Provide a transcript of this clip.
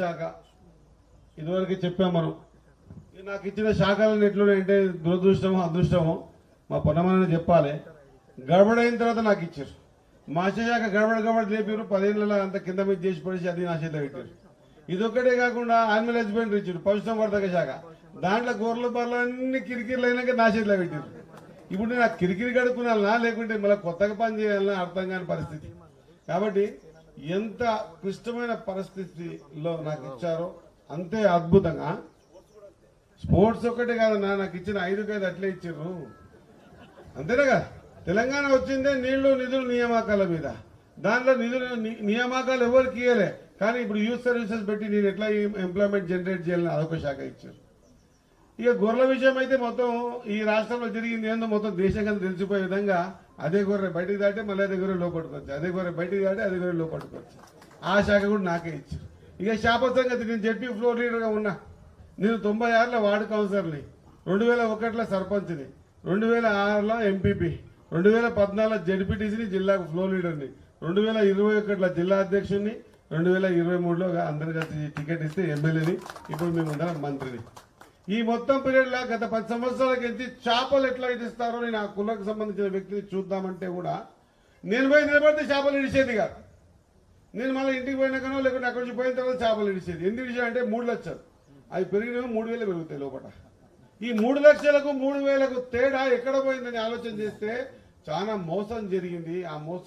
శాఖ ఇదివరకు చెప్పాం మనం. నాకు ఇచ్చిన శాఖలను ఎట్లుంటే దురదృష్టమో అదృష్టమో మా పొన్నమని చెప్పాలి. గడబడైన తర్వాత నాకు ఇచ్చారు. మత్స్యశాఖ గడబడి లేపారు. 10 ఏళ్ళ అంత కింద మీద చేసి పడేసి అది నా చేతిలో పెట్టారు. ఇదొక్కటే కాకుండా యానిమల్ హస్బెండరీ ఇచ్చారు, పశుసంవర్ధక శాఖ. దాంట్లో గొర్రెల బర్రెలు అన్ని కిరికిరిలు అయినాక నా చేతిలో పెట్టారు. ఇప్పుడు నేను ఆ కిరికిరి కడుక్కున్నా లేకుంటే మళ్ళీ కొత్తగా పని చేయాలన్నా అర్థం కాని పరిస్థితి. కాబట్టి ఎంత క్లిష్టమైన పరిస్థితిలో నాకు ఇచ్చారో అంతే అద్భుతంగా. స్పోర్ట్స్ ఒక్కటే కాదన్నా, నాకు ఇచ్చిన 5 అట్లే ఇచ్చారు. అంతేనా కదా. తెలంగాణ వచ్చిందే నీళ్లు నిధులు నియామకాల మీద. దాంట్లో నిధులు నియామకాలు ఎవరికి ఇవ్వలే. కానీ ఇప్పుడు యూత్ సర్వీసెస్ పెట్టి నేను ఎట్లా ఎంప్లాయ్మెంట్ జనరేట్ చేయాలని అదొక శాఖ ఇచ్చారు. ఇక గొర్రెల విషయం అయితే మొత్తం ఈ రాష్ట్రంలో జరిగింది ఏందో మొత్తం దేశంగా తెలిసిపోయే విధంగా అదే గొర్రె బయటికి దాటే మళ్ళీ అదే గొర్రె లోపట్టుకోవచ్చు, అదే గొర్రె బయటికి దాటే అదే గొర్రె లోపట్టుకోవచ్చు. ఆ శాఖ కూడా నాకే ఇచ్చారు. ఇక శాప సంగతి, నేను జెడ్పీ ఫ్లోర్ లీడర్గా ఉన్నా. నేను 96లో వార్డు కౌన్సిలర్ని, 2001లో సర్పంచ్ని, 2006లో ఎంపీపీ, 2014లో జెడ్పీటీసీని, జిల్లాకు ఫ్లోర్ లీడర్ని, 2021లో జిల్లా అధ్యక్షుడిని, 2023లో అందరు కలిసి టికెట్ ఇస్తే ఎమ్మెల్యేని, ఇప్పుడు మేము అందరం మంత్రిని. ఈ మొత్తం పీరియడ్లో గత 10 సంవత్సరాలకి ఎంత చేపలు ఎట్లా ఇస్తారో నేను ఆ కులకు సంబంధించిన వ్యక్తిని చూద్దామంటే కూడా నేను పోయి నిలబడితే చేపలు ఇడిచేది కాదు. నేను మళ్ళీ ఇంటికి పోయినాకనో లేకుంటే అక్కడి నుంచి పోయిన తర్వాత చేపలు ఇడిచేది. ఎందుకు ఇడిచా అంటే 3 లక్షలు, అవి పెరిగినవి 3000 పెరుగుతాయి లోపల. ఈ 3 లక్షలకు 3000కు తేడా ఎక్కడ పోయిందని ఆలోచన చేస్తే చాలా మోసం జరిగింది. ఆ మోసం